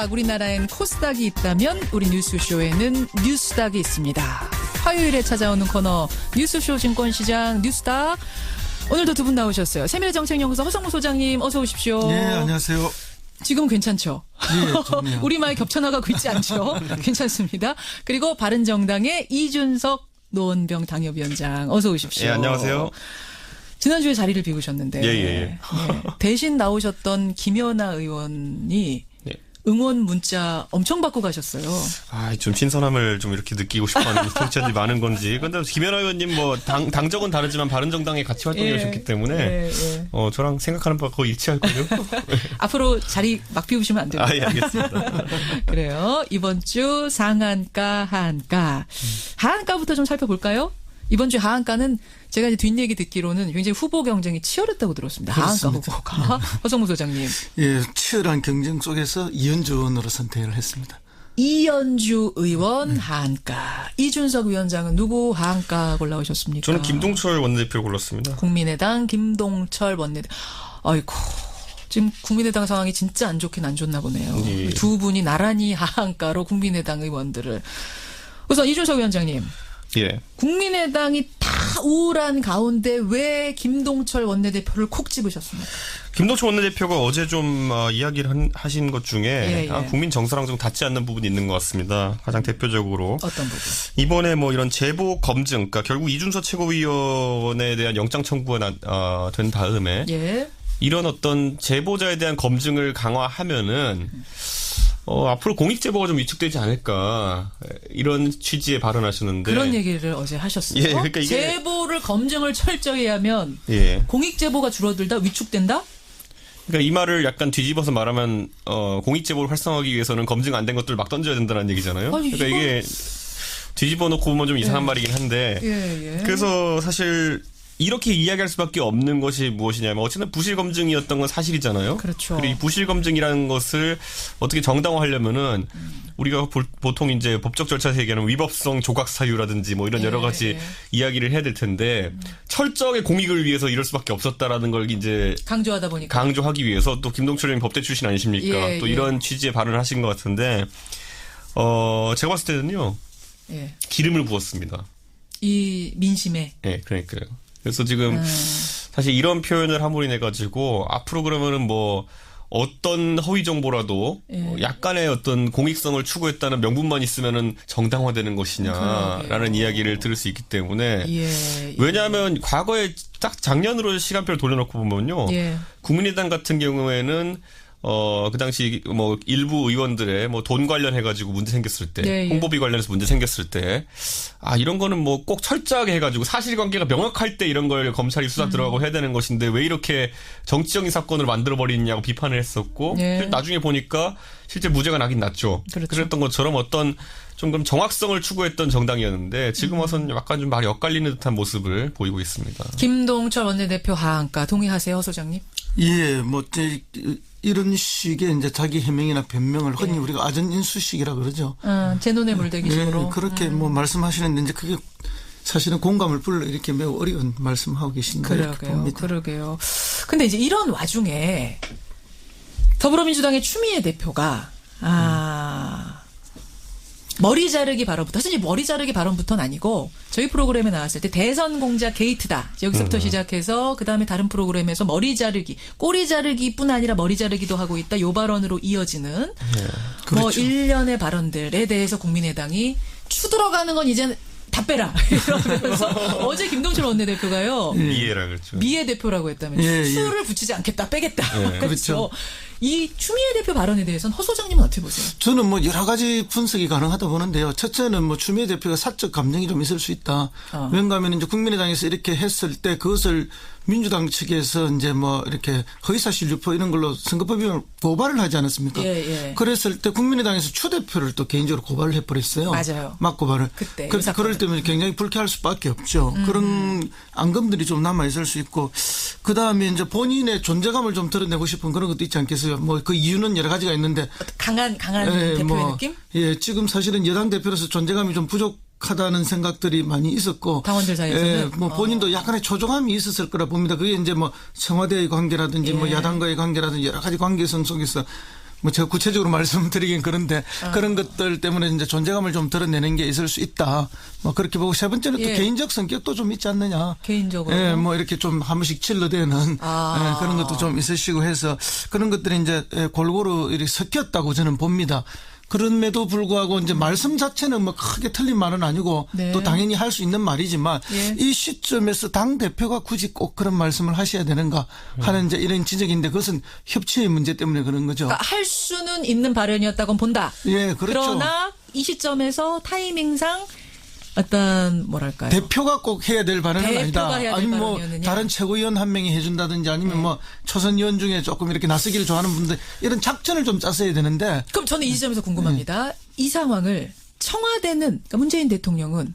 코스닥, 우리나라엔 코스닥이 있다면 우리 뉴스쇼에는 뉴스닥이 있습니다. 화요일에 찾아오는 코너 뉴스쇼 증권시장 뉴스닥. 오늘도 두 분 나오셨어요. 세밀정책연구소 허성무 소장님 어서 오십시오. 네, 안녕하세요. 지금 괜찮죠? 네, 좋네요. 우리 말 겹쳐나가고 있지 않죠? 괜찮습니다. 그리고 바른정당의 이준석 노원병 당협위원장 어서 오십시오. 예, 안녕하세요. 지난주에 자리를 비우셨는데 네. 대신 나오셨던 김연아 의원이 응원 문자 엄청 받고 가셨어요. 아, 좀 신선함을 좀 이렇게 느끼고 싶어하는 청취자들이 많은 건지. 근데 김연아 의원님 뭐 당적은 다르지만 바른정당에 같이 활동해 오셨기 때문에 저랑 생각하는 바가 거의 일치할걸요. 앞으로 자리 막 비우시면 안 돼요. 아, 예, 알겠습니다. 그래요. 이번 주 상한가, 하한가. 하한가부터 좀 살펴볼까요? 이번 주 하한가는 제가 이제 뒷얘기 듣기로는 굉장히 후보 경쟁이 치열했다고 들었습니다. 그렇습니다. 하한가 후보가. 허성무 소장님. 예, 치열한 경쟁 속에서 이현주 의원으로 선택을 했습니다. 이현주 의원 하한가. 이준석 위원장은 누구 하한가 골라오셨습니까? 저는 김동철 원내대표 골랐습니다. 국민의당 김동철 원내대표. 아이고. 지금 국민의당 상황이 진짜 안 좋긴 안 좋나 보네요. 예. 두 분이 나란히 하한가로 국민의당 의원들을. 우선 이준석 위원장님. 예. 국민의당이 다 우울한 가운데 왜 김동철 원내대표를 콕 집으셨습니까? 김동철 원내대표가 어제 좀 이야기를 하신 것 중에 국민 정서랑 좀 닿지 않는 부분이 있는 것 같습니다. 가장 대표적으로. 어떤 부분? 이번에 뭐 이런 제보 검증, 그러니까 결국 이준석 최고위원에 대한 영장 청구가 된 다음에 이런 어떤 제보자에 대한 검증을 강화하면은 앞으로 공익제보가 좀 위축되지 않을까 이런 취지의 발언하셨는데 그런 얘기를 어제 하셨어요. 예, 그러니까 이게 제보를 검증을 철저히 하면 공익제보가 줄어들다 위축된다? 그러니까 이 말을 약간 뒤집어서 말하면 공익제보를 활성화하기 위해서는 검증 안 된 것들을 막 던져야 된다는 얘기잖아요. 아니, 그러니까 이게 뒤집어 놓고 보면 좀 이상한 말이긴 한데 그래서 사실 이렇게 이야기할 수밖에 없는 것이 무엇이냐면 어쨌든 부실 검증이었던 건 사실이잖아요. 그렇죠. 그리고 이 부실 검증이라는 것을 어떻게 정당화하려면은 우리가 보통 이제 법적 절차에서 얘기하는 위법성 조각 사유라든지 뭐 이런 여러 가지 이야기를 해야 될 텐데 철저하게 공익을 위해서 이럴 수밖에 없었다라는 걸 이제 강조하다 보니까 강조하기 위해서 또 김동철 의원님 법대 출신 아니십니까? 또 이런 취지의 발언을 하신 것 같은데 제가 봤을 때는요. 기름을 부었습니다. 이 민심에. 네, 그러니까요. 그래서 지금 사실 이런 표현을 함으로 인해 가지고 앞으로 그러면은 뭐 어떤 허위 정보라도 약간의 어떤 공익성을 추구했다는 명분만 있으면은 정당화되는 것이냐라는 이야기를 들을 수 있기 때문에 왜냐하면 과거에 딱 작년으로 시간표를 돌려놓고 보면요 국민의당 같은 경우에는 그 당시 뭐 일부 의원들의 뭐 돈 관련해가지고 문제 생겼을 때, 홍보비 관련해서 문제 생겼을 때, 이런 거는 뭐 꼭 철저하게 해가지고 사실관계가 명확할 때 이런 걸 검찰이 수사 들어가고 해야 되는 것인데 왜 이렇게 정치적인 사건을 만들어버리냐고 비판을 했었고, 나중에 보니까 실제 무죄가 나긴 났죠. 그랬던 것처럼 어떤 좀 그럼 정확성을 추구했던 정당이었는데 지금 와서는 약간 좀 말이 엇갈리는 듯한 모습을 보이고 있습니다. 김동철 원내대표 하한가 동의하세요, 허 소장님? 예, 뭐 이런 식의 이제 자기 해명이나 변명을 흔히 우리가 아전인수식이라 그러죠. 제 눈에 물대기식으로. 그렇게 뭐 말씀하시는데 이제 그게 사실은 공감을 불러 이렇게 매우 어려운 말씀하고 계신데 그러게요. 근데 이제 이런 와중에 더불어민주당의 추미애 대표가 머리 자르기 발언부터 사실 머리 자르기 발언부터는 아니고 저희 프로그램에 나왔을 때 대선 공작 게이트다 여기서부터 시작해서 그다음에 다른 프로그램에서 머리 자르기 꼬리 자르기뿐 아니라 머리 자르기도 하고 있다 요 발언으로 이어지는 그렇죠. 뭐 일련의 발언들에 대해서 국민의당이 추들어가는 건 이제는 다 빼라 이러면서 어제 김동철 원내대표가요 미애라 그렇죠. 미애 대표라고 했다면 수를 붙이지 않겠다 빼겠다 그렇죠. 이 추미애 대표 발언에 대해서는 허 소장님은 어떻게 보세요? 저는 뭐 여러 가지 분석이 가능하다 보는데요. 첫째는 뭐 추미애 대표가 사적 감정이 좀 있을 수 있다. 왜냐하면 이제 국민의당에서 이렇게 했을 때 그것을 민주당 측에서 이제 뭐 이렇게 허위사실 유포 이런 걸로 선거법위원회를 고발을 하지 않았습니까? 그랬을 때 국민의당에서 추 대표를 또 개인적으로 고발을 해버렸어요. 맞아요. 막 고발을. 그때. 그럴 때면 굉장히 불쾌할 수밖에 없죠. 그런 앙금들이 좀 남아있을 수 있고 그다음에 이제 본인의 존재감을 좀 드러내고 싶은 그런 것도 있지 않겠어요. 뭐 그 이유는 여러 가지가 있는데. 강한 대표의 느낌? 지금 사실은 여당 대표로서 존재감이 좀 부족하다는 생각들이 많이 있었고. 당원들 사이에서는. 뭐 본인도 약간의 초조함이 있었을 거라 봅니다. 그게 이제 뭐 청와대의 관계라든지 뭐 야당과의 관계라든지 여러 가지 관계성 속에서 뭐 제가 구체적으로 말씀드리긴 그런데 그런 것들 때문에 이제 존재감을 좀 드러내는 게 있을 수 있다. 뭐 그렇게 보고 세 번째는 또 개인적 성격도 좀 있지 않느냐. 개인적으로. 예, 뭐 이렇게 좀 한 번씩 질러대는 예, 그런 것도 좀 있으시고 해서 그런 것들이 이제 골고루 이렇게 섞였다고 저는 봅니다. 그럼에도 불구하고 이제 말씀 자체는 뭐 크게 틀린 말은 아니고 네. 또 당연히 할 수 있는 말이지만 이 시점에서 당 대표가 굳이 꼭 그런 말씀을 하셔야 되는가 하는 이제 이런 지적인데 그것은 협치의 문제 때문에 그런 거죠. 그러니까 할 수는 있는 발언이었다고는 본다. 예, 그렇죠. 그러나 이 시점에서 타이밍상 어떤 뭐랄까요? 대표가 꼭 해야 될 발언은 아니다. 대표가 해야 될 아니면 뭐 발언이었느냐. 다른 최고위원 한 명이 해준다든지 아니면 뭐 초선 의원 중에 조금 이렇게 나서기를 좋아하는 분들 이런 작전을 좀 짰어야 되는데. 그럼 저는 이 지점에서 궁금합니다. 이 상황을 청와대는 그러니까 문재인 대통령은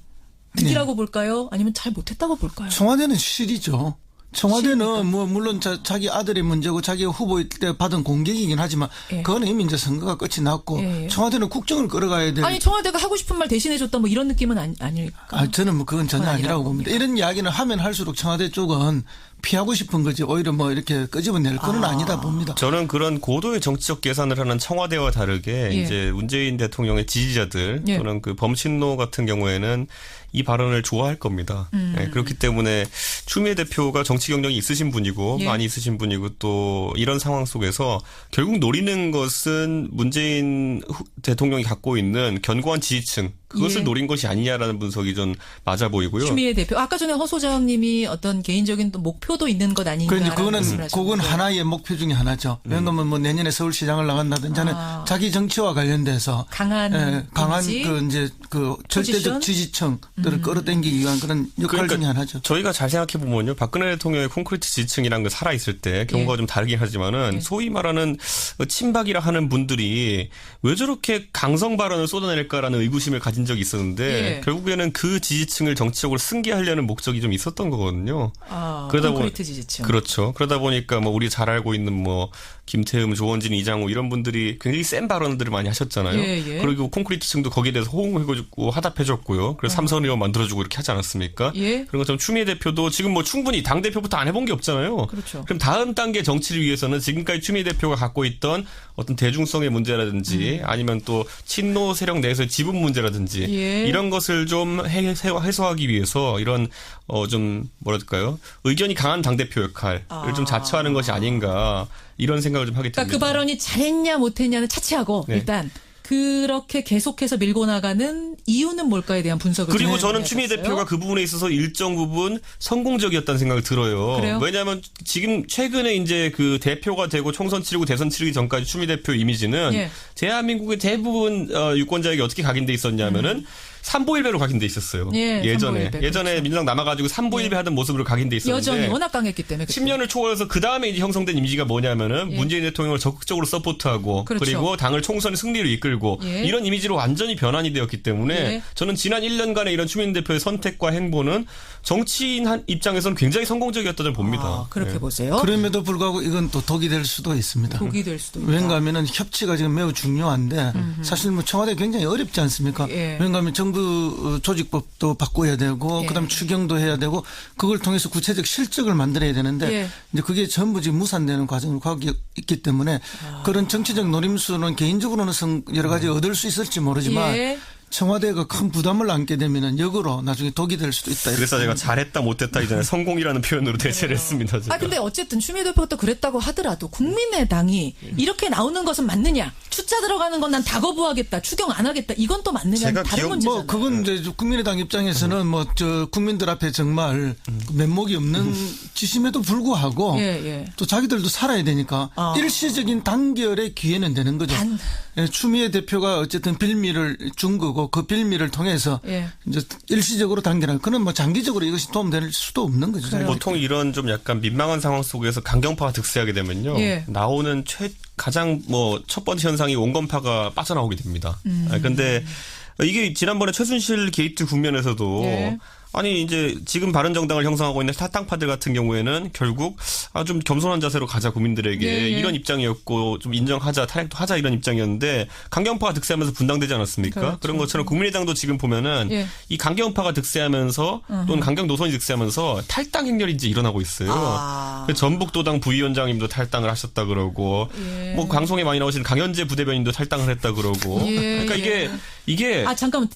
득이라고 볼까요? 아니면 잘 못했다고 볼까요? 청와대는 실이죠. 청와대는 뭐 물론 자기 아들의 문제고 자기가 후보일 때 받은 공격이긴 하지만 그거는 이미 이제 선거가 끝이 났고 청와대는 국정을 끌어가야 될. 아니 청와대가 하고 싶은 말 대신해줬다 뭐 이런 느낌은 아닐까? 저는 뭐 그건 전혀 아니라고 봅니다. 이런 이야기는 하면 할수록 청와대 쪽은 피하고 싶은 거지 오히려 뭐 이렇게 끄집어낼 건 아니다 봅니다. 저는 그런 고도의 정치적 계산을 하는 청와대와 다르게 이제 문재인 대통령의 지지자들 또는 그 범친노 같은 경우에는 이 발언을 좋아할 겁니다. 네, 그렇기 때문에 추미애 대표가 정치 경력이 있으신 분이고 많이 있으신 분이고 또 이런 상황 속에서 결국 노리는 것은 문재인 대통령이 갖고 있는 견고한 지지층 그것을 노린 것이 아니냐라는 분석이 좀 맞아 보이고요. 추미애 대표 아까 전에 허 소장님이 어떤 개인적인 또 목표도 있는 것 아닌가? 그건 하나의 목표 중에 하나죠. 왜냐하면 뭐 내년에 서울시장을 나간다든지 하는 자기 정치와 관련돼서 강한 그 이제 그 절대적 지지층들을 끌어당기기 위한 그런 역할 중에 하나죠. 저희가 잘 생각해 보면요, 박근혜 대통령의 콘크리트 지지층이라는 게 살아 있을 때 경우가 좀 다르긴 하지만은 소위 말하는 친박이라 하는 분들이 왜 저렇게 강성 발언을 쏟아낼까라는 의구심을 가진 적이 있었는데 결국에는 그 지지층을 정치적으로 승계하려는 목적이 좀 있었던 거거든요. 그러다 콘크리트 지지층. 그렇죠. 그러다 보니까 뭐 우리 잘 알고 있는 뭐 김태흠, 조원진, 이장우 이런 분들이 굉장히 센 발언들을 많이 하셨잖아요. 그리고 콘크리트층도 거기에 대해서 호응해주고 화답해줬고요. 그래서 삼선 의원 만들어주고 이렇게 하지 않았습니까? 그런 것처럼 추미애 대표도 지금 뭐 충분히 당 대표부터 안 해본 게 없잖아요. 그렇죠. 그럼 다음 단계 정치를 위해서는 지금까지 추미애 대표가 갖고 있던 어떤 대중성의 문제라든지 아니면 또 친노 세력 내에서의 지분 문제라든지 이런 것을 좀 해소하기 위해서 이런 좀 뭐랄까요, 의견이 강한 당 대표 역할을 좀 자처하는 것이 아닌가 이런 생각을 좀 하게 됩니다. 그러니까 그 발언이 잘했냐 못했냐는 차치하고 일단 그렇게 계속해서 밀고 나가는 이유는 뭘까에 대한 분석을. 그리고 저는 추미애 대표가 그 부분에 있어서 일정 부분 성공적이었다는 생각이 들어요. 그래요? 왜냐하면 지금 최근에 이제 그 대표가 되고 총선 치르고 대선 치르기 전까지 추미애 대표 이미지는 대한민국의 대부분 유권자에게 어떻게 각인돼 있었냐면은 삼보일배로 각인돼 있었어요. 예전에 그렇죠. 민주당 남아가지고 삼보일배 하던 모습으로 각인돼 있었는데 여전히 워낙 강했기 때문에 10년을 초월해서 그 다음에 이제 형성된 이미지가 뭐냐면은 문재인 대통령을 적극적으로 서포트하고 그리고 당을 총선의 승리로 이끌고 이런 이미지로 완전히 변환이 되었기 때문에 저는 지난 1년간의 이런 추미애 대표의 선택과 행보는 정치인 입장에서는 굉장히 성공적이었다고 봅니다. 그렇게 보세요. 그럼에도 불구하고 이건 또 독이 될 수도 있습니다. 독이 될 수도 있다. 왜냐하면 협치가 지금 매우 중요한데 사실 뭐 청와대 굉장히 어렵지 않습니까? 왜냐하면 정부 조직법도 바꿔야 되고 그다음 추경도 해야 되고 그걸 통해서 구체적 실적을 만들어야 되는데 이제 그게 전부 지금 무산되는 과정을 가고 있기 때문에 그런 정치적 노림수는 개인적으로는 여러 가지 얻을 수 있을지 모르지만 청와대가 큰 부담을 안게 되면은 역으로 나중에 독이 될 수도 있다. 그래서 제가 잘했다 못했다 이전에 성공이라는 표현으로 대체를 했습니다. 제가. 근데 어쨌든 추미애 대표가 또 그랬다고 하더라도 국민의당이 이렇게 나오는 것은 맞느냐? 추자 들어가는 건 난 다 거부하겠다. 추경 안 하겠다. 이건 또 맞느냐? 다른 문제잖아요. 뭐 그건 이제 국민의당 입장에서는 뭐 저 국민들 앞에 정말 면목이 없는 짓임에도 불구하고 또 자기들도 살아야 되니까 일시적인 단결의 기회는 되는 거죠. 추미애 대표가 어쨌든 빌미를 준 거고 그 빌미를 통해서 이제 일시적으로 단결한 그는 뭐 장기적으로 이것이 도움될 수도 없는 거죠. 보통 이런 좀 약간 민망한 상황 속에서 강경파가 득세하게 되면요. 나오는 가장 뭐 첫 번째 현상이 온건파가 빠져나오게 됩니다. 그런데 이게 지난번에 최순실 게이트 국면에서도 아니 이제 지금 바른정당을 형성하고 있는 사탕파들 같은 경우에는 결국 좀 겸손한 자세로 가자 국민들에게 네. 이런 입장이었고 좀 인정하자 탄핵도 하자 이런 입장이었는데 강경파가 득세하면서 분당되지 않았습니까? 그렇죠. 그런 것처럼 국민의당도 지금 보면은 예. 이 강경파가 득세하면서 또는 강경 노선이 득세하면서 탈당 행렬이 이제 일어나고 있어요. 그 전북도당 부위원장님도 탈당을 하셨다 그러고 예. 뭐 방송에 많이 나오시는 강현재 부대변인도 탈당을 했다 그러고 예, 그러니까 이게 잠깐만.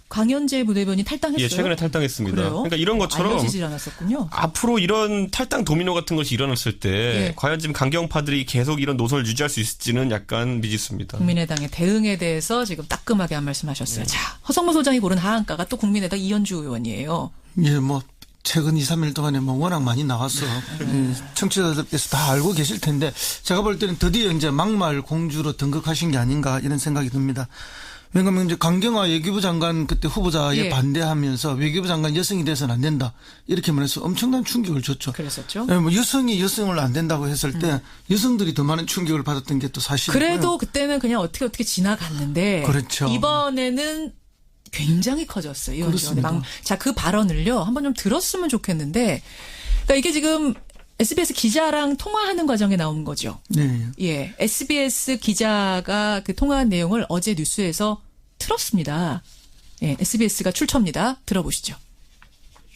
강현재 부대변인 탈당했어요? 예, 최근에 탈당했습니다. 그래요? 그러니까 이런 것처럼 알려지질 않았었군요. 앞으로 이런 탈당 도미노 같은 것이 일어났을 때 예. 과연 지금 강경파들이 계속 이런 노선을 유지할 수 있을지는 약간 미지수입니다. 국민의당의 대응에 대해서 지금 따끔하게 한 말씀하셨어요. 자, 허성모 소장이 고른 하한가가 또 국민의당 이현주 의원이에요. 예, 뭐 최근 2, 3일 동안에 뭐 워낙 많이 나와서 청취자들께서 다 알고 계실 텐데 제가 볼 때는 드디어 이제 막말 공주로 등극하신 게 아닌가 이런 생각이 듭니다. 왜냐하면 이제 강경화 외교부 장관 그때 후보자에 예. 반대하면서 외교부 장관 여성이 돼서는 안 된다 이렇게 말해서 엄청난 충격을 줬죠. 그랬었죠. 예, 뭐 여성이 여성을 안 된다고 했을 때 여성들이 더 많은 충격을 받았던 게 또 사실이고요. 그래도 그때는 그냥 어떻게 지나갔는데 그렇죠. 이번에는 굉장히 커졌어요. 이현주 의원의 그렇습니다. 자, 그 발언을요. 한번 좀 들었으면 좋겠는데 그러니까 이게 지금 SBS 기자랑 통화하는 과정에 나온 거죠. 네. 예, SBS 기자가 그 통화한 내용을 어제 뉴스에서 틀었습니다. 예, SBS가 출처입니다. 들어보시죠.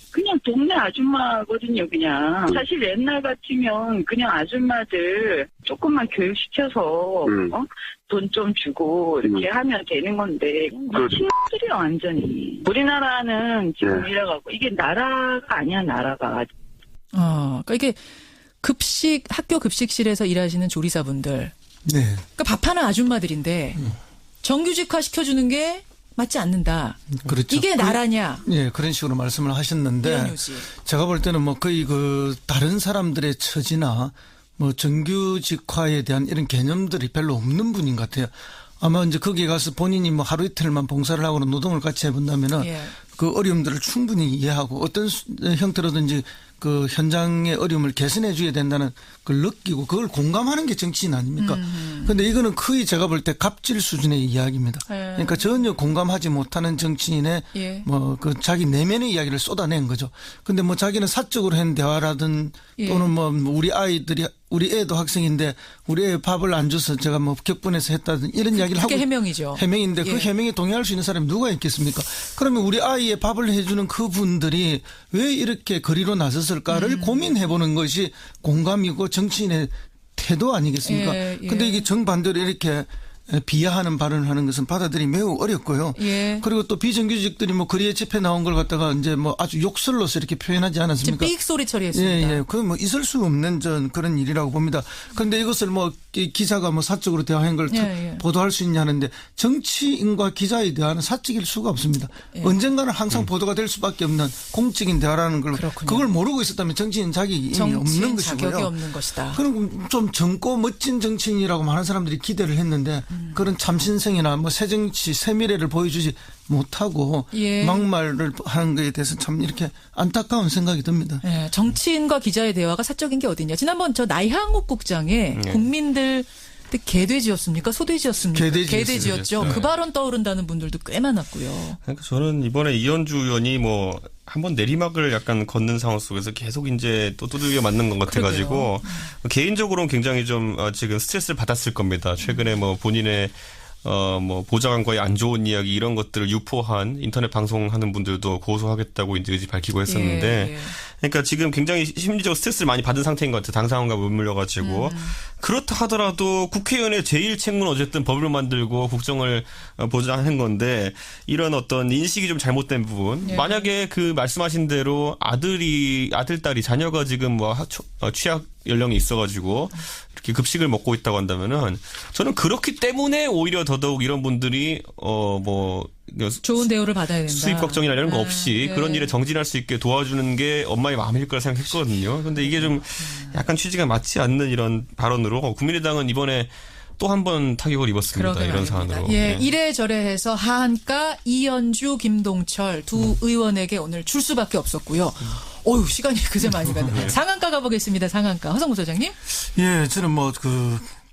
그냥 동네 아줌마거든요, 그냥. 사실 옛날 같으면 그냥 아줌마들 조금만 교육시켜서, 돈 좀 주고 이렇게 하면 되는 건데, 친구들이요, 완전히. 우리나라는 지금 이래갖고, 이게 나라가 아니야, 나라가. 그러니까 이게 학교 급식실에서 일하시는 조리사분들. 네. 그러니까 밥하는 아줌마들인데, 정규직화 시켜주는 게 맞지 않는다. 그렇죠. 이게 나라냐? 예, 그런 식으로 말씀을 하셨는데 이현주 씨. 제가 볼 때는 뭐 거의 그 다른 사람들의 처지나 뭐 정규직화에 대한 이런 개념들이 별로 없는 분인 것 같아요. 아마 이제 거기 가서 본인이 뭐 하루 이틀만 봉사를 하거나 노동을 같이 해본다면은 예. 그 어려움들을 충분히 이해하고 어떤 형태로든지 그 현장의 어려움을 개선해 줘야 된다는 걸 느끼고 그걸 공감하는 게 정치인 아닙니까? 그런데 이거는 거의 제가 볼 때 갑질 수준의 이야기입니다. 그러니까 전혀 공감하지 못하는 정치인의 예. 뭐 그 자기 내면의 이야기를 쏟아낸 거죠. 근데 뭐 자기는 사적으로 한 대화라든 예. 또는 뭐 우리 애도 학생인데 우리 애 밥을 안 줘서 제가 뭐 격분해서 했다든 이런 이야기를 하고 그게 해명이죠. 해명인데 예. 그 해명에 동의할 수 있는 사람이 누가 있겠습니까? 그러면 우리 아이의 밥을 해주는 그분들이 왜 이렇게 거리로 나섰을까를 고민해보는 것이 공감이고 정치인의 태도 아니겠습니까? 예, 예. 근데 이게 정반대로 이렇게 비하하는 발언을 하는 것은 받아들이기 매우 어렵고요. 예. 그리고 또 비정규직들이 뭐 거리에 집회 나온 걸 갖다가 이제 뭐 아주 욕설로서 이렇게 표현하지 지금 않았습니까? 삑 소리 처리했습니다. 예, 예. 그 뭐 있을 수 없는 그런 일이라고 봅니다. 그런데 이것을 뭐 기자가 뭐 사적으로 대화한 걸 예. 보도할 수 있냐 하는데 정치인과 기자의 대화는 사적일 수가 없습니다. 언젠가는 항상 보도가 될 수밖에 없는 공적인 대화라는 걸 그렇군요. 그걸 모르고 있었다면 정치인 자격이 이미 없는 정치인 것이고요. 자격이 없는 것이다. 그럼 좀 젊고 멋진 정치인이라고 많은 사람들이 기대를 했는데 그런 참신성이나 뭐 새정치 새미래를 보여주지 못하고 예. 막말을 하는 것에 대해서 참 이렇게 안타까운 생각이 듭니다. 예, 정치인과 기자의 대화가 사적인 게 어디냐. 지난번 저 나향욱 국장의 국민들 개돼지였습니까? 소돼지였습니까? 개돼지였어요. 그 발언 떠오른다는 분들도 꽤 많았고요. 그러니까 저는 이번에 이현주 의원이 뭐 한번 내리막을 약간 걷는 상황 속에서 계속 이제 또 두들겨 맞는 것 같아가지고 개인적으로는 굉장히 좀 지금 스트레스를 받았을 겁니다. 최근에 뭐 본인의 뭐 보좌관과의 안 좋은 이야기 이런 것들을 유포한 인터넷 방송하는 분들도 고소하겠다고 이제 의지 밝히고 했었는데 예. 그러니까 지금 굉장히 심리적 스트레스를 많이 받은 상태인 것 같아요. 당상원과 맞물려가지고. 그렇다 하더라도 국회의원의 제일 책무는 어쨌든 법을 만들고 국정을 보장하는 건데 이런 어떤 인식이 좀 잘못된 부분. 예. 만약에 그 말씀하신 대로 아들, 딸이 자녀가 지금 뭐 취약 연령이 있어가지고 이렇게 급식을 먹고 있다고 한다면은 저는 그렇기 때문에 오히려 더더욱 이런 분들이 뭐 좋은 대우를 받아야 된다. 수입 걱정이나 이런 거 없이 예. 그런 일에 정진할 수 있게 도와주는 게 엄마의 마음일 거라 생각했거든요. 그런데 이게 좀 약간 취지가 맞지 않는 이런 발언으로 국민의당은 이번에 또 한 번 타격을 입었습니다. 그러게 이런 말입니다. 사안으로. 예, 이래저래 해서 하한가, 이현주, 김동철 두 의원에게 오늘 줄 수밖에 없었고요. 어휴, 시간이 그제 많이 가네. 상한가 가보겠습니다. 상한가. 허성무 소장님. 예, 저는 뭐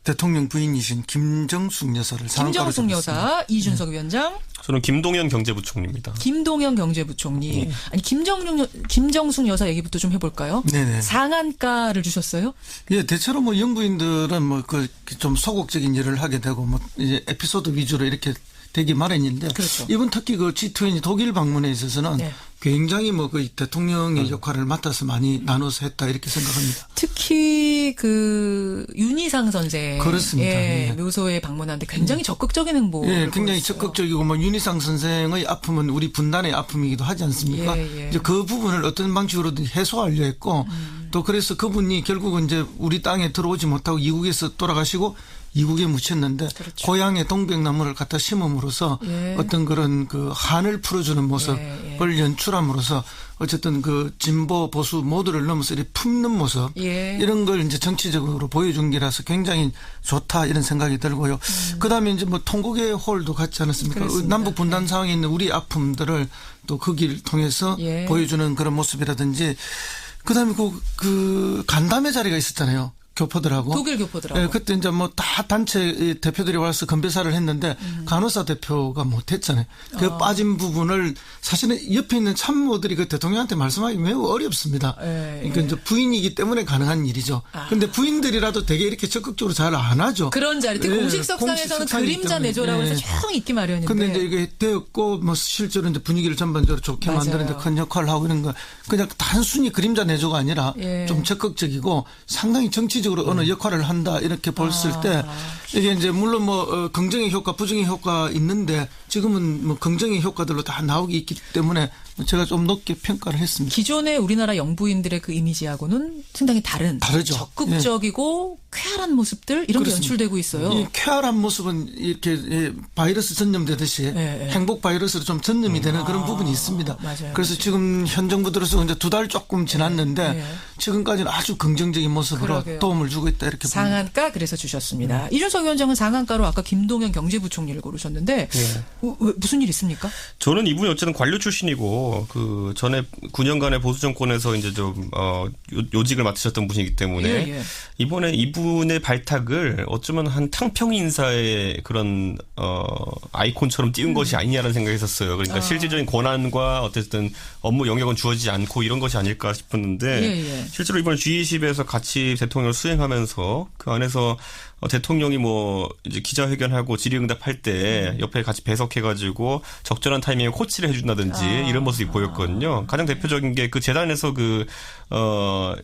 대통령 부인이신 김정숙 여사를 상한가로 김정숙 잡았습니다. 여사, 이준석 위원장, 저는 김동연 경제부총리입니다. 김동연 경제부총리. 아니 김정숙 여사 얘기부터 좀 해볼까요? 네네. 상한가를 주셨어요? 예, 대체로 뭐 영부인들은 뭐 그 좀 소극적인 일을 하게 되고 뭐 이제 에피소드 위주로 이렇게 되기 마련인데 그렇죠. 이번 특히 그 G20 독일 방문에 있어서는 네. 굉장히 뭐 그 대통령의 역할을 맡아서 많이 나눠서 했다 이렇게 생각합니다. 특히 그 윤희상 선생 그렇습니다. 예. 묘소에 방문하는데 굉장히 적극적인 행보. 예, 굉장히 적극적이고 뭐 윤희상 선생의 아픔은 우리 분단의 아픔이기도 하지 않습니까? 예, 예. 이제 그 부분을 어떤 방식으로든 해소하려 했고 또 그래서 그분이 결국은 이제 우리 땅에 들어오지 못하고 이국에서 돌아가시고 이국에 묻혔는데 그렇죠. 고향에 동백나무를 갖다 심음으로써 예. 어떤 그런 그 한을 풀어주는 모습을 연출함으로써 어쨌든 그 진보 보수 모두를 넘어서 이렇게 품는 모습 예. 이런 걸 이제 정치적으로 보여준 게라서 굉장히 좋다 이런 생각이 들고요. 그다음에 이제 뭐 통곡의 홀도 같지 않았습니까? 그렇습니다. 남북 분단 상황에 있는 우리 아픔들을 또 거기를 통해서 예. 보여주는 그런 모습이라든지 그다음에 그 간담회 자리가 있었잖아요. 교포들하고. 독일 교포들하고. 예, 그때 이제 뭐 다 단체 대표들이 와서 건배사를 했는데 간호사 대표가 못했잖아요. 그 빠진 부분을 사실은 옆에 있는 참모들이 그 대통령한테 말씀하기 매우 어렵습니다. 예, 그러니까 이제 부인이기 때문에 가능한 일이죠. 그런데 부인들이라도 되게 이렇게 적극적으로 잘 안 하죠. 그런 자리, 특히 예, 공식석상에서는 공식석상이기 그림자 때문에. 내조라고 해서 예. 조용 있기 마련인데. 근데 이제 이게 되었고 뭐 실제로 이제 분위기를 전반적으로 좋게 맞아요. 만드는 데 큰 역할을 하고 이런 거 그냥 단순히 그림자 내조가 아니라 예. 좀 적극적이고 상당히 정치적으로 어느 역할을 한다 이렇게 봤을 때 이게 이제 물론 뭐 긍정의 효과 부정의 효과 있는데 지금은 뭐 긍정의 효과들로 다 나오기 있기 때문에 제가 좀 높게 평가를 했습니다. 기존의 우리나라 영부인들의 그 이미지하고는 상당히 다르죠. 적극적이고 쾌활한 모습들 이런 게 그렇습니다. 연출되고 있어요. 이 쾌활한 모습은 이렇게 바이러스 전염되듯이 행복 바이러스로 좀 전염이 되는 그런 부분이 있습니다. 맞아요. 그래서 지금 현 정부 들어서 이제 2달 조금 지났는데 네. 지금까지는 아주 긍정적인 모습으로 그러게요. 도움을 주고 있다 이렇게 봅니다. 상한가 그래서 주셨습니다. 이준석 위원장은 상한가로 아까 김동연 경제부총리를 고르셨는데 왜, 무슨 일 있습니까? 저는 이분이 어쨌든 관료 출신이고 그 전에 9년간의 보수 정권에서 이제 좀 요직을 맡으셨던 분이기 때문에 예. 이번에 이분의 발탁을 어쩌면 한 탕평 인사의 그런 아이콘처럼 띄운 것이 아니냐라는 생각이 있었어요. 그러니까 실질적인 권한과 어쨌든 업무 영역은 주어지지 않고 이런 것이 아닐까 싶었는데 예. 실제로 이번 G20에서 같이 대통령을 수행하면서 그 안에서 대통령이 뭐 이제 기자회견하고 질의응답할 때 옆에 같이 배석해가지고 적절한 타이밍에 코치를 해준다든지 이런 모습이 보였거든요. 가장 대표적인 게 그 재단에서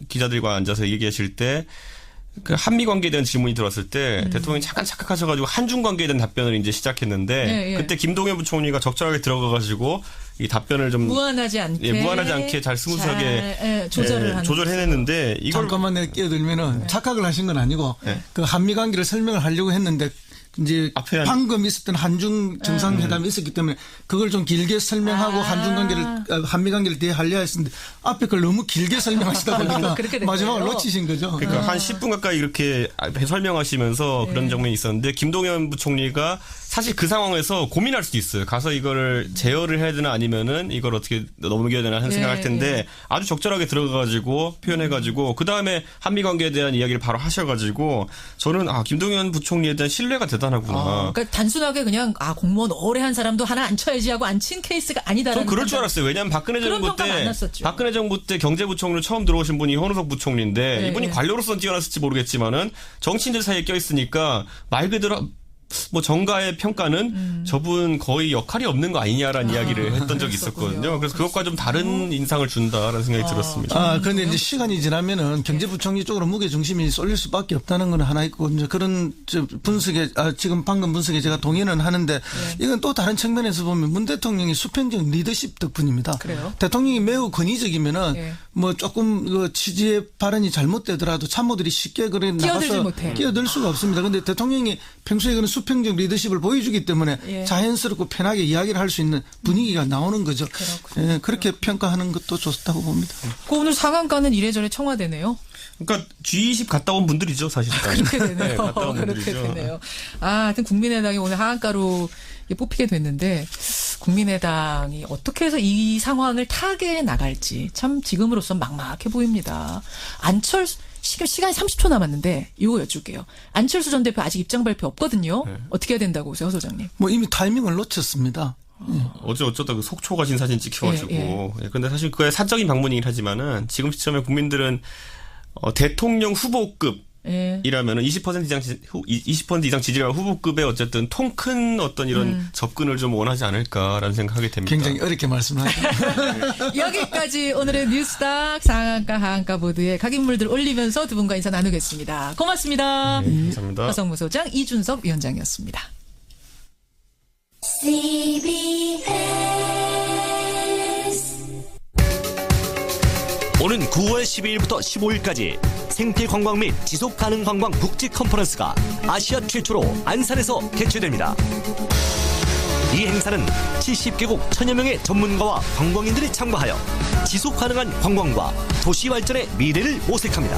기자들과 앉아서 얘기하실 때 그 한미 관계에 대한 질문이 들어왔을 때 대통령이 잠깐 착각하셔가지고 한중 관계에 대한 답변을 이제 시작했는데 그때 김동연 부총리가 적절하게 들어가가지고 이 답변을 좀 무한하지 않게 잘 스무스하게 조절해냈는데 이걸 잠깐만 내가 끼어들면은 착각을 하신 건 아니고 그 한미 관계를 설명을 하려고 했는데 이제 앞에 방금 있었던 한중 정상회담이 있었기 때문에 그걸 좀 길게 설명하고 한미 관계를 대하려 했었는데 앞에 걸 너무 길게 설명하시다 보니까 마지막을 놓치신 거죠. 그러니까 한 10분 가까이 이렇게 설명하시면서 그런 장면이 있었는데 김동연 부총리가 사실 그 상황에서 고민할 수도 있어요. 가서 이거를 제어를 해야 되나 아니면은 이걸 어떻게 넘겨야 되나 하는 생각할 텐데 아주 적절하게 들어가가지고 표현해가지고 그 다음에 한미 관계에 대한 이야기를 바로 하셔가지고 저는 김동연 부총리에 대한 신뢰가 대단하구나. 그러니까 단순하게 그냥 공무원 오래 한 사람도 하나 앉혀야지 하고 앉힌 케이스가 아니다라는. 전 그럴 줄 알았어요. 왜냐하면 박근혜 정부 때 경제부총리로 처음 들어오신 분이 현우석 부총리인데 이분이 관료로서는 뛰어났을지 모르겠지만은 정치인들 사이에 껴있으니까 말 그대로 뭐 정가의 평가는 저분 거의 역할이 없는 거 아니냐라는 이야기를 했던 적이 있었거든요. 그래서 그것과 좀 다른 인상을 준다라는 생각이 들었습니다. 그런데 이제 시간이 지나면은 경제부총리 쪽으로 무게 중심이 쏠릴 수밖에 없다는 건 하나 있고 이제 그런 분석에 지금 방금 분석에 제가 동의는 하는데 이건 또 다른 측면에서 보면 문 대통령이 수평적 리더십 덕분입니다. 그래요? 대통령이 매우 권위적이면은 뭐 조금 그 취지의 발언이 잘못되더라도 참모들이 쉽게 그래 나가서 끼어들 수가 없습니다. 그런데 대통령이 평소에 그런 수평적 리더십을 보여주기 때문에 자연스럽고 편하게 이야기를 할 수 있는 분위기가 나오는 거죠. 그렇게 평가하는 것도 좋다고 봅니다. 오늘 상한가는 이래저래 청와대네요. 그러니까 G20 갔다 온 분들이죠, 사실상. 그렇게 되네요. 갔다 온 그렇게 분들이죠. 되네요. 하여튼 국민의당이 오늘 하한가로 뽑히게 됐는데 국민의당이 어떻게 해서 이 상황을 타개해 나갈지 참 지금으로선 막막해 보입니다. 시간이 30초 남았는데 이거 여쭐게요. 안철수 전 대표 아직 입장 발표 없거든요. 네. 어떻게 해야 된다고 보세요, 소장님? 뭐 이미 타이밍을 놓쳤습니다. 어쩌다 그 속초 가신 사진 찍혀가지고. 예. 근데 사실 그게 사적인 방문이긴 하지만은 지금 시점에 국민들은 대통령 후보급 예. 이라면은 20% 이상 지지율 후보급의 어쨌든 통 큰 어떤 이런 접근을 좀 원하지 않을까라는 생각하게 됩니다. 굉장히 어렵게 말씀하시네요. 여기까지 오늘의 뉴스닥 상한가 하한가 보드의 각인물들 올리면서 두 분과 인사 나누겠습니다. 고맙습니다. 네, 감사합니다. 화성무 소장 이준석 위원장이었습니다. 오는 9월 12일부터 15일까지 생태관광 및 지속가능관광 국제 컨퍼런스가 아시아 최초로 안산에서 개최됩니다. 이 행사는 70개국 1000여 명의 전문가와 관광인들이 참가하여 지속가능한 관광과 도시 발전의 미래를 모색합니다.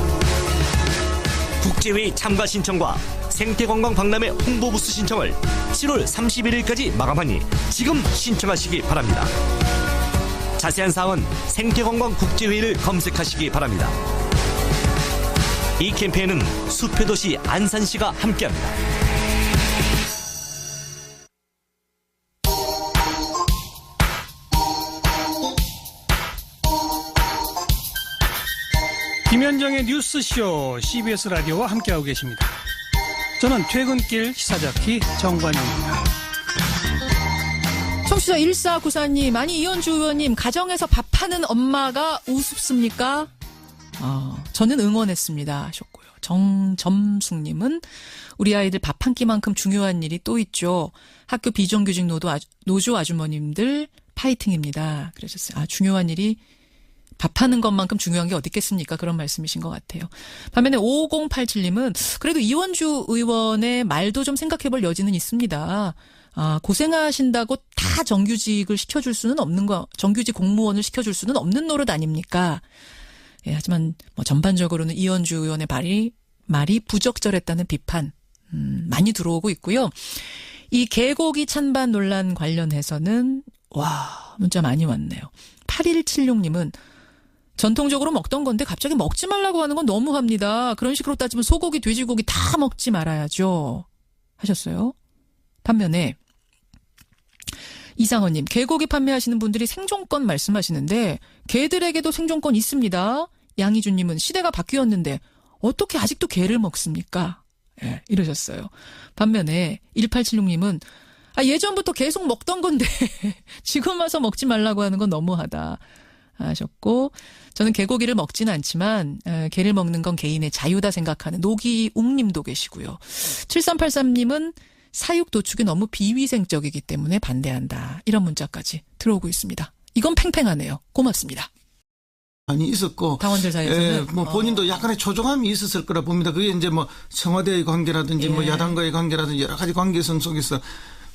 국제회의 참가 신청과 생태관광 박람회 홍보부스 신청을 7월 31일까지 마감하니 지금 신청하시기 바랍니다. 자세한 사항은 생태관광 국제회의를 검색하시기 바랍니다. 이 캠페인은 숲의 안산시가 함께합니다. 김현정의 뉴스쇼 CBS 라디오와 함께하고 계십니다. 저는 퇴근길 시사자키 정관영입니다. 청취자 1494님, 아니 이현주 의원님 가정에서 밥하는 엄마가 우습습니까? 저는 응원했습니다 하셨고요. 정점숙님은 우리 아이들 밥 한 끼만큼 중요한 일이 또 있죠. 학교 비정규직 노조 아주머님들 파이팅입니다. 그러셨어요. 중요한 일이 밥하는 것만큼 중요한 게 어디 있겠습니까? 그런 말씀이신 것 같아요. 반면에 5087님은 그래도 이원주 의원의 말도 좀 생각해볼 여지는 있습니다. 고생하신다고 다 정규직을 시켜줄 수는 없는 정규직 공무원을 시켜줄 수는 없는 노릇 아닙니까? 예, 하지만 뭐 전반적으로는 이원주 의원의 말이 부적절했다는 비판 많이 들어오고 있고요. 이 개고기 찬반 논란 관련해서는 문자 많이 왔네요. 8176님은 전통적으로 먹던 건데 갑자기 먹지 말라고 하는 건 너무합니다. 그런 식으로 따지면 소고기, 돼지고기 다 먹지 말아야죠. 하셨어요. 반면에 이상원님, 개고기 판매하시는 분들이 생존권 말씀하시는데 개들에게도 생존권 있습니다. 양희준님은 시대가 바뀌었는데 어떻게 아직도 개를 먹습니까? 예, 이러셨어요. 반면에 1876님은 예전부터 계속 먹던 건데 지금 와서 먹지 말라고 하는 건 너무하다 하셨고, 저는 개고기를 먹지는 않지만 개를 먹는 건 개인의 자유다 생각하는 노기웅님도 계시고요. 7383님은 사육 도축이 너무 비위생적이기 때문에 반대한다. 이런 문자까지 들어오고 있습니다. 이건 팽팽하네요. 고맙습니다. 많이 있었고 당원들 사이에서는 뭐 본인도 약간의 조종함이 있었을 거라 봅니다. 그게 이제 뭐 청와대의 관계라든지 뭐 야당과의 관계라든지 여러 가지 관계선 속에서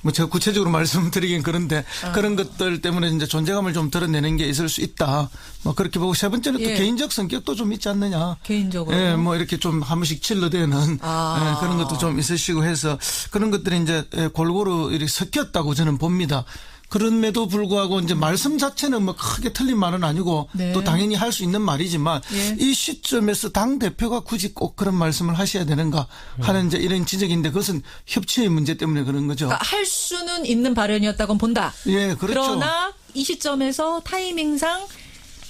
뭐 제가 구체적으로 말씀드리긴 그런데 그런 것들 때문에 이제 존재감을 좀 드러내는 게 있을 수 있다. 뭐 그렇게 보고 세 번째는 또 개인적 성격도 좀 있지 않느냐. 개인적으로. 예, 뭐 이렇게 좀 한 번씩 질러대는 그런 것도 좀 있으시고 해서 그런 것들이 이제 골고루 이렇게 섞였다고 저는 봅니다. 그럼에도 불구하고 이제 말씀 자체는 뭐 크게 틀린 말은 아니고 네. 또 당연히 할 수 있는 말이지만 이 시점에서 당 대표가 굳이 꼭 그런 말씀을 하셔야 되는가 하는 이제 이런 지적인데 그것은 협치의 문제 때문에 그런 거죠. 그러니까 할 수는 있는 발언이었다고는 본다. 예, 그렇죠. 그러나 이 시점에서 타이밍상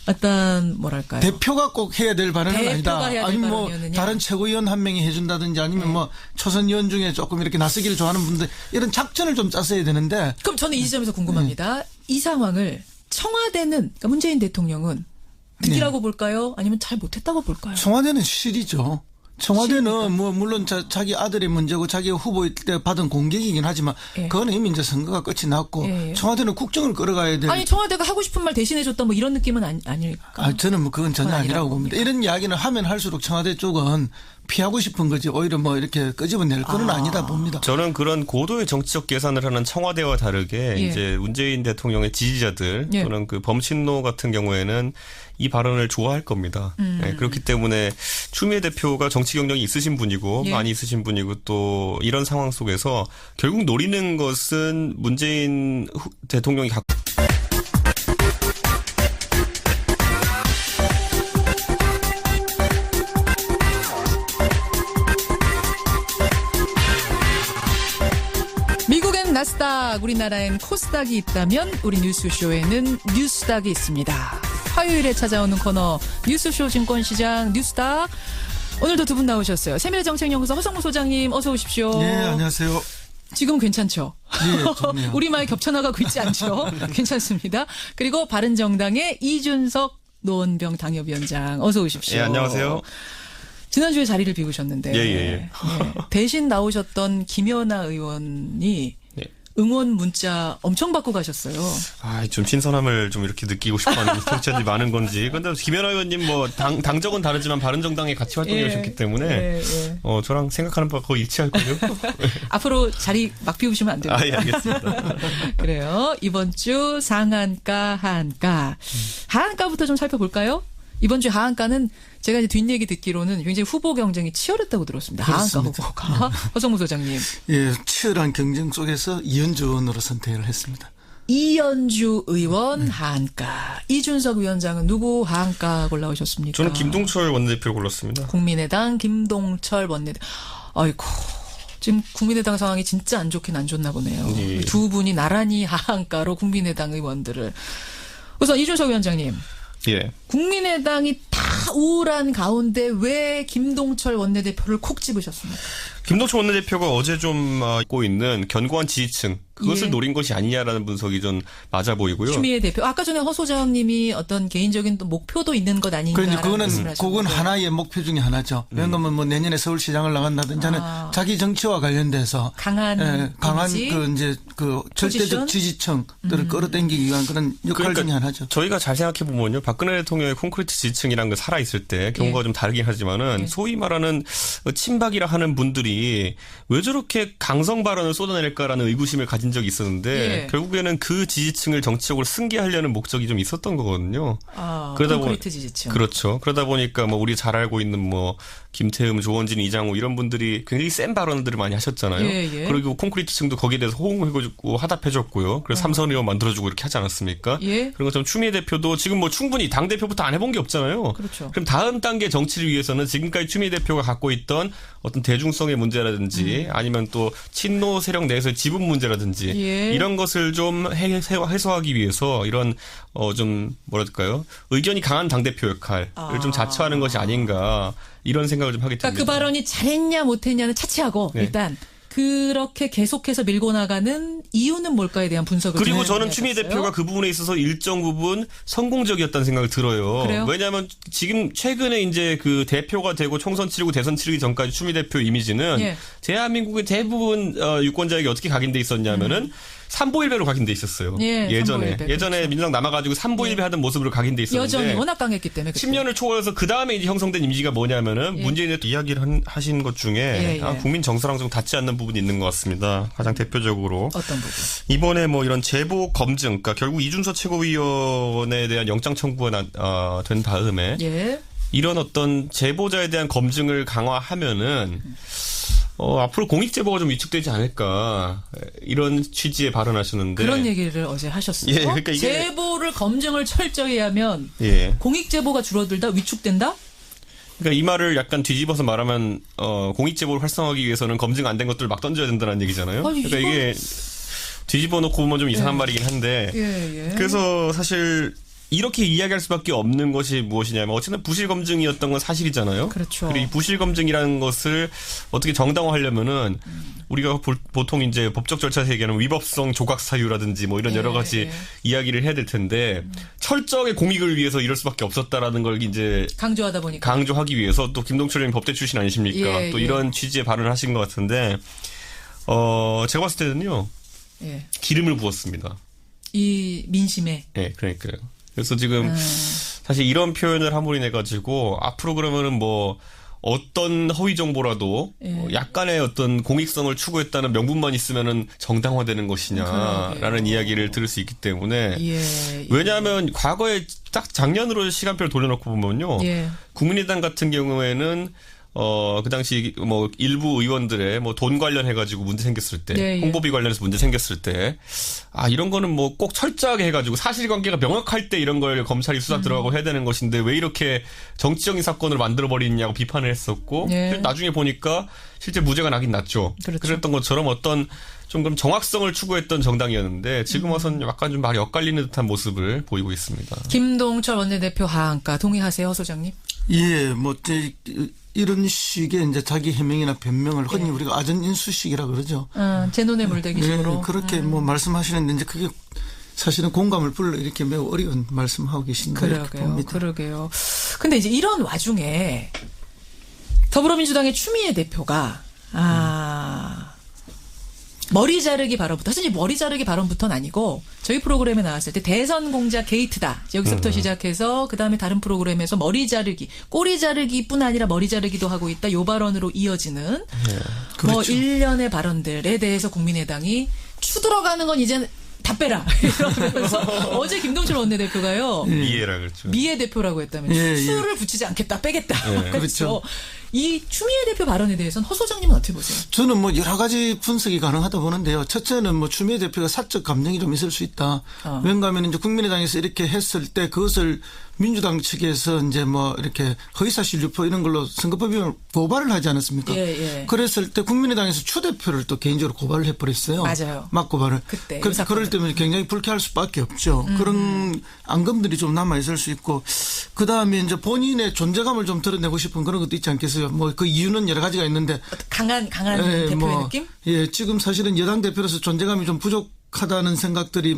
어떤 뭐랄까요? 대표가 꼭 해야 될 발언은 아니다. 해야 될 아니면 뭐 발언이었느냐. 다른 최고위원 한 명이 해준다든지 아니면 뭐 초선 의원 중에 조금 이렇게 나서기를 좋아하는 분들 이런 작전을 좀 짰어야 되는데. 그럼 저는 이 지점에서 궁금합니다. 이 상황을 청와대는, 그러니까 문재인 대통령은 득이라고 볼까요? 아니면 잘 못했다고 볼까요? 청와대는 실이죠. 청와대는 뭐 물론 자기 아들의 문제고 자기가 후보일 때 받은 공격이긴 하지만 그거는 이미 이제 선거가 끝이 났고 청와대는 국정을 끌어가야 될. 아니 청와대가 하고 싶은 말 대신해줬다 뭐 이런 느낌은 아닐까? 저는 뭐 그건 전혀 아니라고 봅니다. 이런 이야기는 하면 할수록 청와대 쪽은 피하고 싶은 거지 오히려 뭐 이렇게 끄집어낼 건 아니다 봅니다. 저는 그런 고도의 정치적 계산을 하는 청와대와 다르게 이제 문재인 대통령의 지지자들 또는 그 범친노 같은 경우에는 이 발언을 좋아할 겁니다. 네, 그렇기 때문에 추미애 대표가 정치 경력이 있으신 분이고 많이 있으신 분이고 또 이런 상황 속에서 결국 노리는 것은 문재인 대통령이 갖고 나스닥, 우리나라엔 코스닥이 있다면 우리 뉴스쇼에는 뉴스닥이 있습니다. 화요일에 찾아오는 코너 뉴스쇼 증권시장 뉴스닥. 오늘도 두 분 나오셨어요. 세밀정책연구소 허성무 소장님 어서 오십시오. 네, 안녕하세요. 지금 괜찮죠? 네, 좋네요. 우리말 겹쳐나가고 있지 않죠? 괜찮습니다. 그리고 바른정당의 이준석 노원병 당협위원장 어서 오십시오. 예, 안녕하세요. 지난주에 자리를 비우셨는데 예. 대신 나오셨던 김연아 의원이 예. 응원 문자 엄청 받고 가셨어요. 좀 신선함을 좀 이렇게 느끼고 싶어하는 청취자들이 많은 건지. 근데 김연아 의원님 뭐 당적은 다르지만 바른정당에 같이 활동해 오셨기 때문에 저랑 생각하는 바가 거의 일치할걸요. 앞으로 자리 막 비우시면 안 됩니다. 예, 알겠습니다. 그래요. 이번 주 상한가, 하한가. 하한가부터 좀 살펴볼까요? 이번 주 하한가는 제가 이제 뒷얘기 듣기로는 굉장히 후보 경쟁이 치열했다고 들었습니다. 그렇습니다. 하한가 후보가. 허성무 소장님. 예, 치열한 경쟁 속에서 이현주 의원으로 선택을 했습니다. 이현주 의원 하한가. 이준석 위원장은 누구 하한가 골라오셨습니까? 저는 김동철 원내대표 골랐습니다. 국민의당 김동철 원내대표. 아이고. 지금 국민의당 상황이 진짜 안 좋긴 안 좋나 보네요. 예. 두 분이 나란히 하한가로 국민의당 의원들을. 우선 이준석 위원장님. 예. 국민의당이 다 우울한 가운데 왜 김동철 원내대표를 콕 집으셨습니까? 김동철 원내대표가 어제 좀 있고 있는 견고한 지지층 그것을 예. 노린 것이 아니냐라는 분석이 좀 맞아 보이고요. 추미애 대표. 아까 전에 허 소장님이 어떤 개인적인 또 목표도 있는 것 아닌가. 그러니까 그건 하나의 목표 중에 하나죠. 왜냐하면 뭐 내년에 서울시장을 나간다든지 하는 자기 정치와 관련돼서 강한 그 절대적 지지층들을 끌어당기기 위한 그런 역할 중에 하나죠. 저희가 잘 생각해 보면요, 박근혜 대통령의 콘크리트 지지층이라는 게 살아 있을 때 경우가 좀 다르긴 하지만은 소위 말하는 친박이라 하는 분들이 왜 저렇게 강성 발언을 쏟아낼까라는 의구심을 가진 적이 있었는데 결국에는 그 지지층을 정치적으로 승계하려는 목적이 좀 있었던 거거든요. 그러다 콘크리트 지지층. 그렇죠. 그러다 보니까 뭐 우리 잘 알고 있는 뭐 김태흠, 조원진, 이장우 이런 분들이 굉장히 센 발언들을 많이 하셨잖아요. 그리고 콘크리트층도 거기에 대해서 호응해주고 화답해줬고요. 그래서 삼선 의원 만들어주고 이렇게 하지 않았습니까? 그런 것처럼 추미애 대표도 지금 뭐 충분히 당 대표부터 안 해본 게 없잖아요. 그렇죠. 그럼 다음 단계 정치를 위해서는 지금까지 추미애 대표가 갖고 있던 어떤 대중성의 문제라든지 아니면 또 친노 세력 내에서의 지분 문제라든지 이런 것을 좀 해소하기 위해서 이런 좀 뭐랄까요, 의견이 강한 당 대표 역할을 좀 자처하는 것이 아닌가 이런 생각을 좀 하게 됩니다. 그러니까 그 발언이 잘했냐 못했냐는 차치하고 일단 그렇게 계속해서 밀고 나가는 이유는 뭘까에 대한 분석을. 그리고 저는 추미애 대표가 그 부분에 있어서 일정 부분 성공적이었다는 생각을 들어요. 그래요? 왜냐하면 지금 최근에 이제 그 대표가 되고 총선 치르고 대선 치르기 전까지 추미애 대표 이미지는 대한민국의 대부분 유권자에게 어떻게 각인돼 있었냐면은 삼보일배로 각인돼 있었어요. 예전에 그렇죠. 민주당 남아가지고 삼보일배 하던 모습으로 각인돼 있었는데 여전히 워낙 강했기 때문에 그때. 10년을 초월해서 그 다음에 이제 형성된 이미지가 뭐냐면은 문재인 대통령 이야기를 하신 것 중에 국민 정서랑 좀 닿지 않는 부분이 있는 것 같습니다. 가장 대표적으로 어떤 부분? 이번에 뭐 이런 제보 검증, 그러니까 결국 이준석 최고위원에 대한 영장 청구가 된 다음에 이런 어떤 제보자에 대한 검증을 강화하면은. 앞으로 공익제보가 좀 위축되지 않을까 이런 취지의 발언하셨는데 그런 얘기를 어제 하셨어요. 그러니까 이게 제보를 검증을 철저히 하면 공익제보가 줄어들다 위축된다? 그러니까 이 말을 약간 뒤집어서 말하면 공익제보를 활성화하기 위해서는 검증 안 된 것들을 막 던져야 된다는 얘기잖아요. 그러니까 이게 뒤집어 놓고 보면 좀 이상한 말이긴 한데 그래서 사실 이렇게 이야기할 수밖에 없는 것이 무엇이냐면 어쨌든 부실 검증이었던 건 사실이잖아요. 그렇죠. 그리고 이 부실 검증이라는 것을 어떻게 정당화하려면은 우리가 보통 이제 법적 절차에서 얘기하는 위법성 조각 사유라든지 뭐 이런 여러 가지 이야기를 해야 될 텐데 철저하게 공익을 위해서 이럴 수밖에 없었다라는 걸 이제 강조하다 보니까 강조하기 위해서 또 김동철 의원님 법대 출신 아니십니까? 또 이런 취지의 발언을 하신 것 같은데 제가 봤을 때는요 기름을 부었습니다. 이 민심에. 그러니까요. 그래서 지금 사실 이런 표현을 함으로 인해 가지고 앞으로 그러면은 뭐 어떤 허위 정보라도 약간의 어떤 공익성을 추구했다는 명분만 있으면은 정당화되는 것이냐라는 이야기를 들을 수 있기 때문에 왜냐하면 과거에 딱 작년으로 시간표를 돌려놓고 보면요 국민의당 같은 경우에는 그 당시 뭐 일부 의원들의 뭐 돈 관련해가지고 문제 생겼을 때, 홍보비 관련해서 문제 생겼을 때, 이런 거는 뭐 꼭 철저하게 해가지고 사실관계가 명확할 때 이런 걸 검찰이 수사 들어가고 해야 되는 것인데 왜 이렇게 정치적인 사건을 만들어버리느냐고 비판을 했었고, 나중에 보니까 실제 무죄가 나긴 났죠. 그랬던 것처럼 어떤 좀 그럼 정확성을 추구했던 정당이었는데 지금 와서는 약간 좀 말이 엇갈리는 듯한 모습을 보이고 있습니다. 김동철 원내대표 하한가 동의하세요, 허 소장님? 예, 뭐 이런 식의 이제 자기 해명이나 변명을 흔히 우리가 아전인수식이라 그러죠. 제 눈에 물대기식으로. 예, 그렇게 뭐 말씀하시는데 이제 그게 사실은 공감을 불러 이렇게 매우 어려운 말씀하고 계신데 이렇게 봅니다. 그러게요. 근데 이제 이런 와중에 더불어민주당의 추미애 대표가 머리 자르기 발언부터, 사실 머리 자르기 발언부터는 아니고 저희 프로그램에 나왔을 때 대선 공작 게이트다. 여기서부터 시작해서 그다음에 다른 프로그램에서 머리 자르기, 꼬리 자르기뿐 아니라 머리 자르기도 하고 있다. 요 발언으로 이어지는 그렇죠. 뭐 일련의 발언들에 대해서 국민의당이 추들어가는 건 이제는 다 빼라. 이러면서 어제 김동철 원내대표가요. 미애라 그랬죠. 미애 대표라고 했다면 수를 붙이지 않겠다, 빼겠다. 그렇죠. 이 추미애 대표 발언에 대해서는 허 소장님은 어떻게 보세요? 저는 뭐 여러 가지 분석이 가능하다 보는데요. 첫째는 뭐 추미애 대표가 사적 감정이 좀 있을 수 있다. 왜냐하면 이제 국민의당에서 이렇게 했을 때 그것을 민주당 측에서 이제 뭐 이렇게 허위사실 유포 이런 걸로 선거법위원회를 고발을 하지 않았습니까? 예. 그랬을 때 국민의당에서 추 대표를 또 개인적으로 고발을 해버렸어요. 맞아요. 맞고발을. 그때 그럴 때면 굉장히 불쾌할 수밖에 없죠. 그런 앙금들이 좀 남아 있을 수 있고, 그 다음에 이제 본인의 존재감을 좀 드러내고 싶은 그런 것도 있지 않겠어요. 뭐 그 이유는 여러 가지가 있는데 강한 대표의 느낌? 예, 지금 사실은 여당 대표로서 존재감이 좀 부족하다는 생각들이